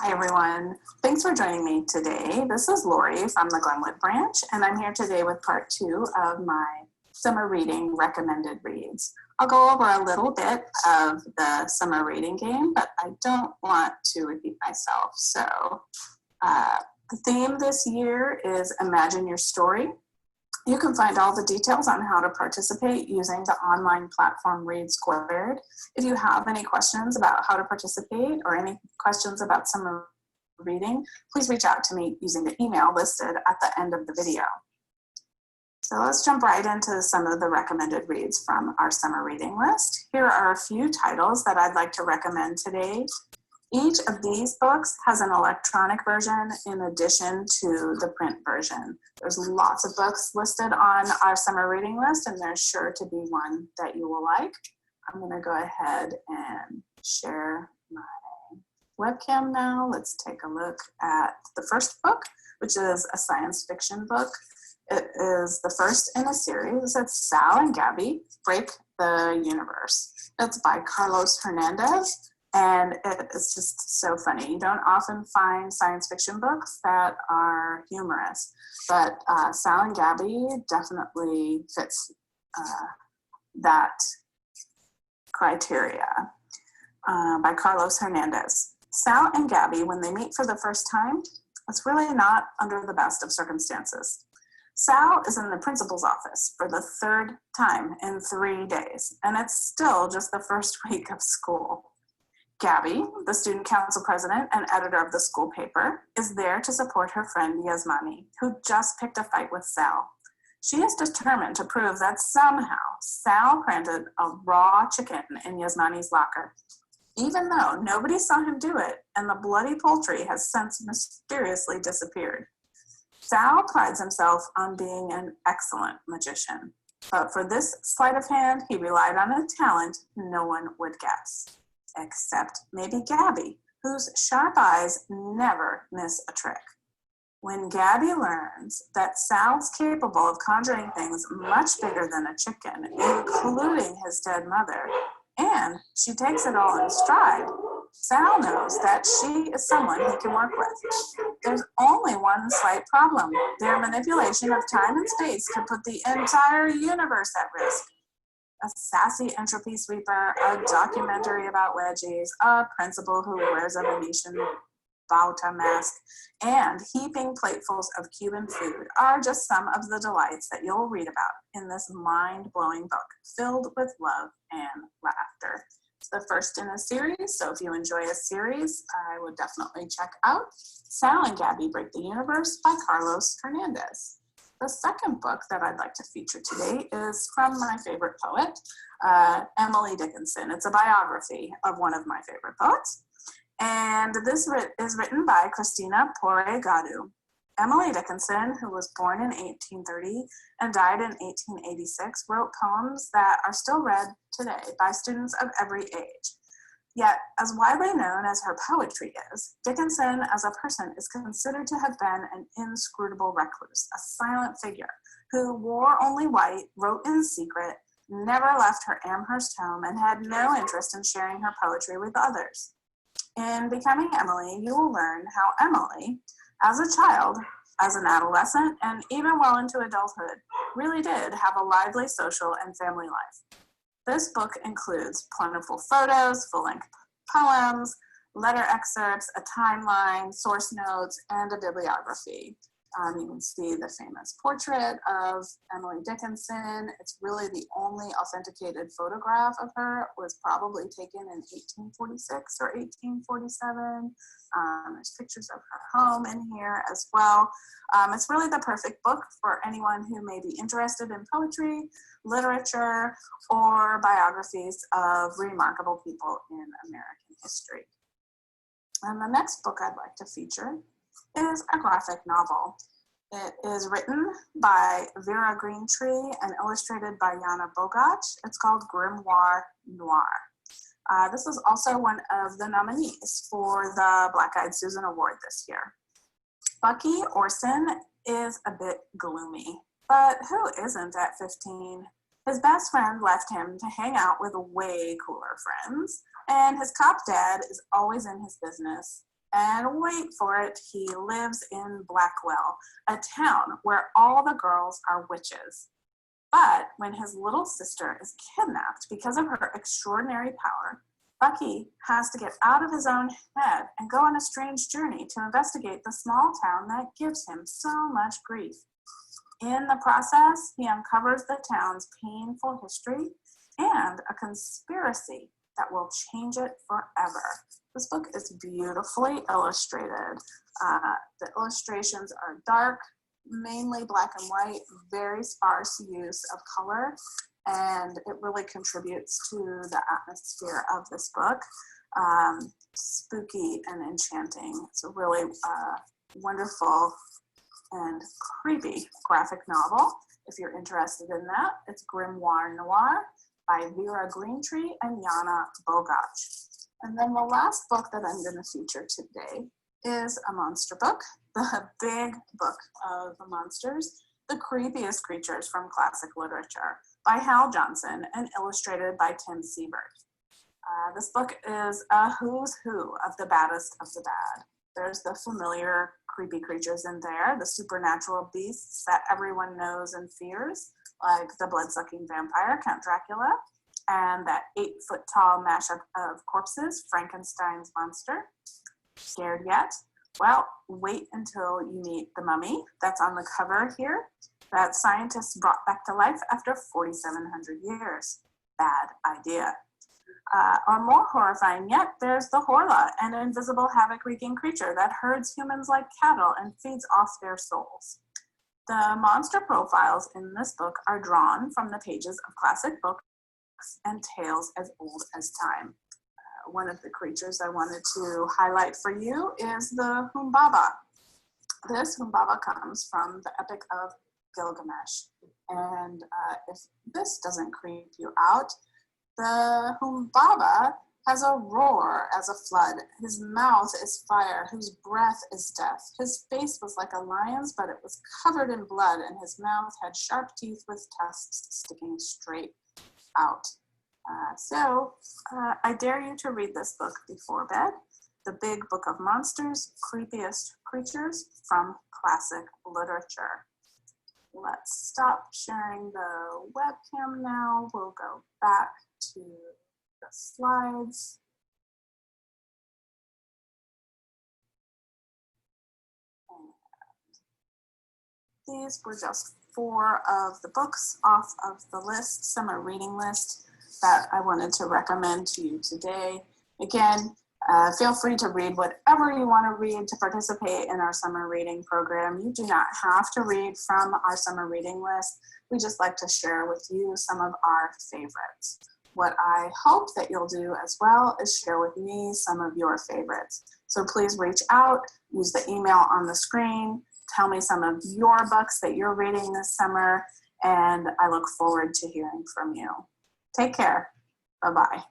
Hi, everyone. Thanks for joining me today. This is Lori from the Glenwood branch, and I'm here today with part 2 of my summer reading recommended reads. I'll go over a little bit of the summer reading game, but I don't want to repeat myself. So the theme this year is Imagine Your Story. You can find all the details on how to participate using the online platform Read Squared. If you have any questions about how to participate or any questions about summer reading, please reach out to me using the email listed at the end of the video. So let's jump right into some of the recommended reads from our summer reading list. Here are a few titles that I'd like to recommend today. Each of these books has an electronic version in addition to the print version. There's lots of books listed on our summer reading list, and there's sure to be one that you will like. I'm going to go ahead and share my webcam now. Let's take a look at the first book, which is a science fiction book. It is the first in a series. It's Sal and Gabby Break the Universe. It's by Carlos Hernandez. And it's just so funny. You don't often find science fiction books that are humorous, but Sal and Gabby definitely fits that criteria by Carlos Hernandez. Sal and Gabby, when they meet for the first time, it's really not under the best of circumstances. Sal is in the principal's office for the third time in 3 days, and it's still just the first week of school. Gabby, the student council president and editor of the school paper, is there to support her friend Yasmani, who just picked a fight with Sal. She is determined to prove that somehow Sal planted a raw chicken in Yasmani's locker, even though nobody saw him do it and the bloody poultry has since mysteriously disappeared. Sal prides himself on being an excellent magician, but for this sleight of hand, he relied on a talent no one would guess. Except maybe Gabby, whose sharp eyes never miss a trick. When Gabby learns that Sal's capable of conjuring things much bigger than a chicken, including his dead mother, and she takes it all in stride, Sal knows that she is someone he can work with. There's only one slight problem. Their manipulation of time and space could put the entire universe at risk. A sassy entropy sweeper, a documentary about wedgies, a principal who wears a Venetian bauta mask, and heaping platefuls of Cuban food are just some of the delights that you'll read about in this mind-blowing book filled with love and laughter. It's the first in a series, so if you enjoy a series, I would definitely check out Sal and Gabby Break the Universe by Carlos Hernandez. The second book that I'd like to feature today is from my favorite poet, Emily Dickinson. It's a biography of one of my favorite poets. And this is written by Christina Porre-Gadu. Emily Dickinson, who was born in 1830 and died in 1886, wrote poems that are still read today by students of every age. Yet, as widely known as her poetry is, Dickinson as a person is considered to have been an inscrutable recluse, a silent figure who wore only white, wrote in secret, never left her Amherst home, and had no interest in sharing her poetry with others. In Becoming Emily, you will learn how Emily, as a child, as an adolescent, and even well into adulthood, really did have a lively social and family life. This book includes plentiful photos, full-length poems, letter excerpts, a timeline, source notes, and a bibliography. You can see the famous portrait of Emily Dickinson. It's really the only authenticated photograph of her. It was probably taken in 1846 or 1847. There's pictures of her home in here as well. It's really the perfect book for anyone who may be interested in poetry, literature, or biographies of remarkable people in American history. And the next book I'd like to feature is a graphic novel. It is written by Vera Greentree and illustrated by Jana Bogach. It's called Grimoire Noir. This is also one of the nominees for the Black-Eyed Susan Award this year. Bucky Orson is a bit gloomy, but who isn't at 15? His best friend left him to hang out with way cooler friends, and his cop dad is always in his business. And wait for it, he lives in Blackwell, a town where all the girls are witches. But when his little sister is kidnapped because of her extraordinary power, Bucky has to get out of his own head and go on a strange journey to investigate the small town that gives him so much grief. In the process, he uncovers the town's painful history and a conspiracy that will change it forever. This book is beautifully illustrated. The illustrations are dark, mainly black and white, very sparse use of color, and it really contributes to the atmosphere of this book. Spooky and enchanting. It's a really wonderful and creepy graphic novel. If you're interested in that, it's Grimoire Noir by Vera Greentree and Jana Bogach. And then the last book that I'm going to feature today is a monster book, the big book of monsters, The Creepiest Creatures from Classic Literature by Hal Johnson and illustrated by Tim Siebert. This book is a who's who of the baddest of the bad. There's the familiar creepy creatures in there, the supernatural beasts that everyone knows and fears, like the blood-sucking vampire, Count Dracula, and that 8-foot-tall mashup of corpses, Frankenstein's monster. Scared yet? Well, wait until you meet the mummy that's on the cover here, that scientists brought back to life after 4,700 years. Bad idea. Or more horrifying yet, there's the Horla, an invisible havoc-wreaking creature that herds humans like cattle and feeds off their souls. The monster profiles in this book are drawn from the pages of classic books and tales as old as time. One of the creatures I wanted to highlight for you is the Humbaba. This Humbaba comes from the Epic of Gilgamesh. And if this doesn't creep you out, the Humbaba has a roar as a flood. His mouth is fire, whose breath is death. His face was like a lion's, but it was covered in blood, and his mouth had sharp teeth with tusks sticking straight out. I dare you to read this book before bed, The Big Book of Monsters, Creepiest Creatures from Classic Literature. Let's stop sharing the webcam now. We'll go back to the slides. And these were just 4 of the books off of the list, summer reading list, that I wanted to recommend to you today. Again, feel free to read whatever you want to read to participate in our summer reading program. You do not have to read from our summer reading list. We just like to share with you some of our favorites. What I hope that you'll do as well is share with me some of your favorites. So please reach out, use the email on the screen, tell me some of your books that you're reading this summer, and I look forward to hearing from you. Take care. Bye-bye.